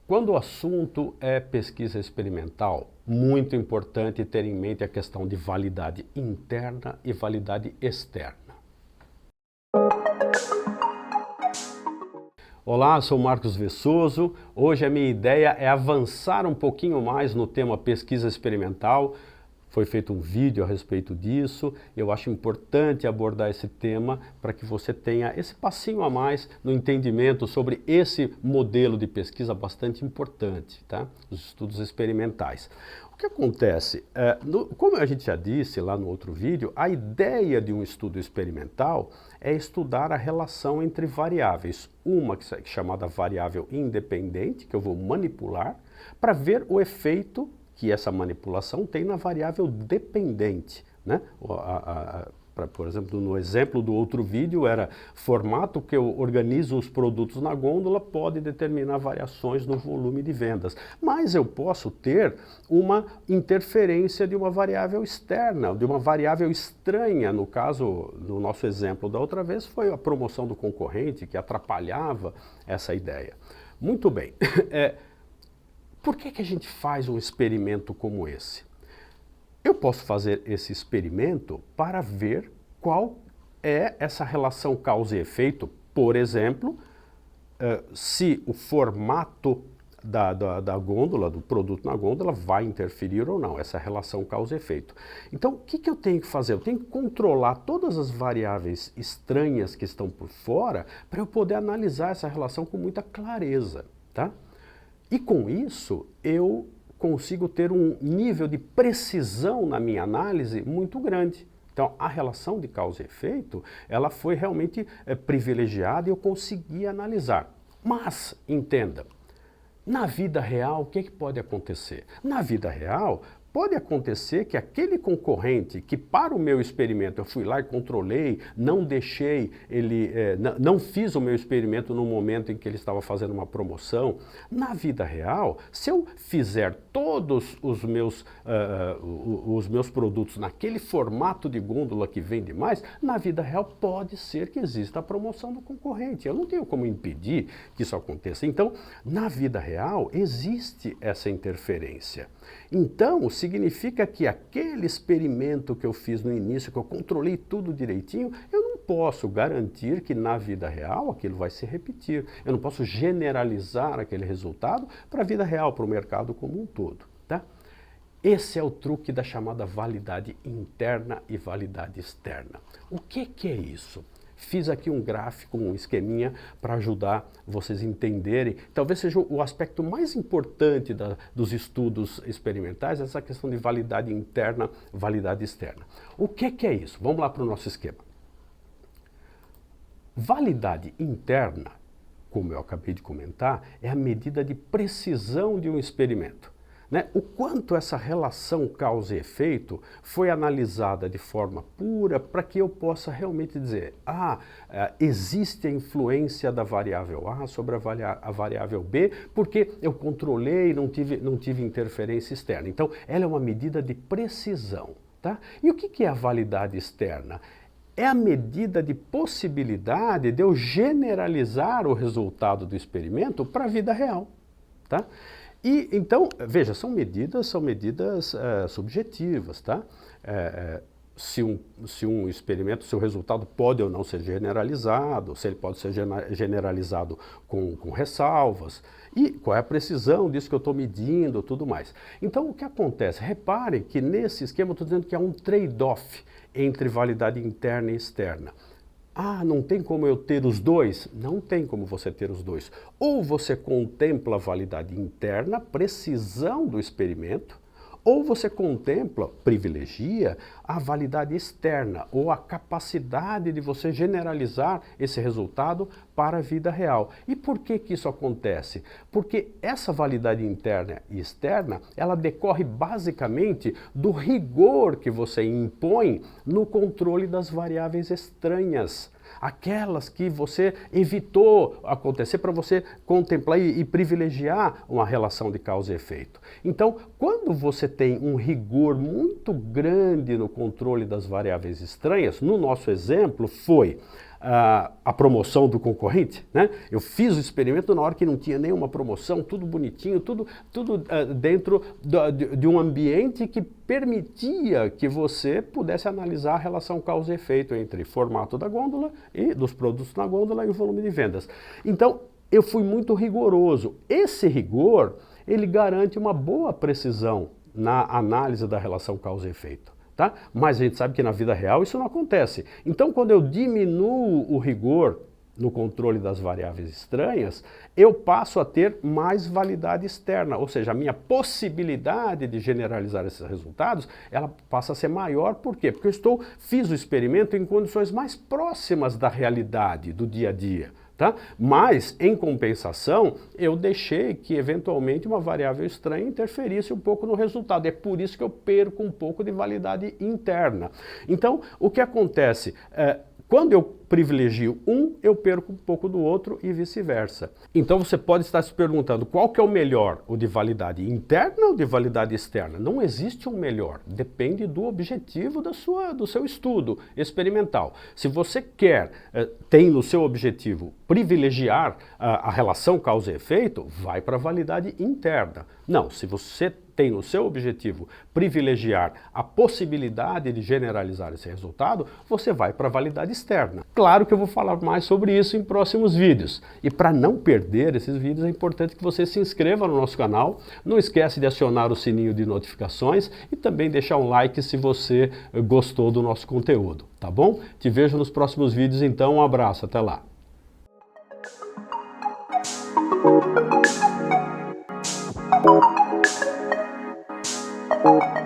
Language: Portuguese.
Quando o assunto é pesquisa experimental, muito importante ter em mente a questão de validade interna e validade externa. Olá, sou Marcos Vessoso. Hoje a minha ideia é avançar um pouquinho mais no tema pesquisa experimental. Foi feito um vídeo a respeito disso. Eu acho importante abordar esse tema para que você tenha esse passinho a mais no entendimento sobre esse modelo de pesquisa bastante importante, tá? Os estudos experimentais. O que acontece? Como a gente já disse lá no outro vídeo, a ideia de um estudo experimental é estudar a relação entre variáveis. Uma que é chamada variável independente, que eu vou manipular, para ver o efeito que essa manipulação tem na variável dependente, né? Por exemplo, no exemplo do outro vídeo era formato que eu organizo os produtos na gôndola pode determinar variações no volume de vendas. Mas eu posso ter uma interferência de uma variável externa, de uma variável estranha. No caso, no nosso exemplo da outra vez, foi a promoção do concorrente que atrapalhava essa ideia. Muito bem. Por que a gente faz um experimento como esse? Eu posso fazer esse experimento para ver qual é essa relação causa e efeito. Por exemplo, se o formato da gôndola, do produto na gôndola, vai interferir ou não, essa relação causa e efeito. Então, o que eu tenho que fazer? Eu tenho que controlar todas as variáveis estranhas que estão por fora para eu poder analisar essa relação com muita clareza, tá? E com isso, eu consigo ter um nível de precisão na minha análise muito grande. Então, a relação de causa e efeito, ela foi realmente privilegiada e eu consegui analisar. Mas, entenda, na vida real, o que pode acontecer? Na vida real, pode acontecer que aquele concorrente que para o meu experimento eu fui lá e controlei, não deixei ele, não fiz o meu experimento no momento em que ele estava fazendo uma promoção. Na vida real, se eu fizer todos os meus produtos naquele formato de gôndola que vende mais, na vida real pode ser que exista a promoção do concorrente. Eu não tenho como impedir que isso aconteça. Então, na vida real, existe essa interferência. Então, significa que aquele experimento que eu fiz no início, que eu controlei tudo direitinho, eu não posso garantir que na vida real aquilo vai se repetir. Eu não posso generalizar aquele resultado para a vida real, para o mercado como um todo, tá? Esse é o truque da chamada validade interna e validade externa. O que é isso? Fiz aqui um gráfico, um esqueminha para ajudar vocês a entenderem. Talvez seja o aspecto mais importante dos estudos experimentais, essa questão de validade interna, validade externa. O que é isso? Vamos lá para o nosso esquema. Validade interna, como eu acabei de comentar, é a medida de precisão de um experimento. Né? O quanto essa relação causa e efeito foi analisada de forma pura para que eu possa realmente dizer, existe a influência da variável A sobre a variável B, porque eu controlei, não tive interferência externa. Então, ela é uma medida de precisão. Tá? E o que é a validade externa? É a medida de possibilidade de eu generalizar o resultado do experimento para a vida real. Tá? E então, veja, são medidas subjetivas, tá? Se um experimento, se o resultado pode ou não ser generalizado, se ele pode ser generalizado com ressalvas, e qual é a precisão disso que eu estou medindo, tudo mais. Então, o que acontece? Reparem que nesse esquema eu estou dizendo que há um trade-off entre validade interna e externa. Não tem como eu ter os dois? Não tem como você ter os dois. Ou você contempla a validade interna, precisão do experimento, ou você contempla, privilegia, a validade externa, ou a capacidade de você generalizar esse resultado para a vida real. E por que isso acontece? Porque essa validade interna e externa, ela decorre basicamente do rigor que você impõe no controle das variáveis estranhas. Aquelas que você evitou acontecer para você contemplar e privilegiar uma relação de causa e efeito. Então, quando você tem um rigor muito grande no controle das variáveis estranhas, no nosso exemplo foi a promoção do concorrente, né? Eu fiz o experimento na hora que não tinha nenhuma promoção, tudo bonitinho, tudo dentro de um ambiente que permitia que você pudesse analisar a relação causa e efeito entre formato da gôndola e dos produtos na gôndola e o volume de vendas. Então, eu fui muito rigoroso. Esse rigor, ele garante uma boa precisão na análise da relação causa e efeito. Tá? Mas a gente sabe que na vida real isso não acontece. Então, quando eu diminuo o rigor no controle das variáveis estranhas, eu passo a ter mais validade externa, ou seja, a minha possibilidade de generalizar esses resultados, ela passa a ser maior. Por quê? Porque eu fiz o experimento em condições mais próximas da realidade, do dia a dia. Tá? Mas, em compensação, eu deixei que eventualmente uma variável estranha interferisse um pouco no resultado. É por isso que eu perco um pouco de validade interna. Então, o que acontece? Quando eu privilegio um, eu perco um pouco do outro e vice-versa. Então você pode estar se perguntando qual que é o melhor, o de validade interna ou de validade externa? Não existe um melhor, depende do objetivo do seu estudo experimental. Se você tem no seu objetivo privilegiar a relação causa e efeito, vai para a validade interna. Não, se você tem no seu objetivo privilegiar a possibilidade de generalizar esse resultado, você vai para a validade externa. Claro que eu vou falar mais sobre isso em próximos vídeos. E para não perder esses vídeos, é importante que você se inscreva no nosso canal, não esquece de acionar o sininho de notificações e também deixar um like se você gostou do nosso conteúdo, tá bom? Te vejo nos próximos vídeos, então um abraço, até lá! Thank you.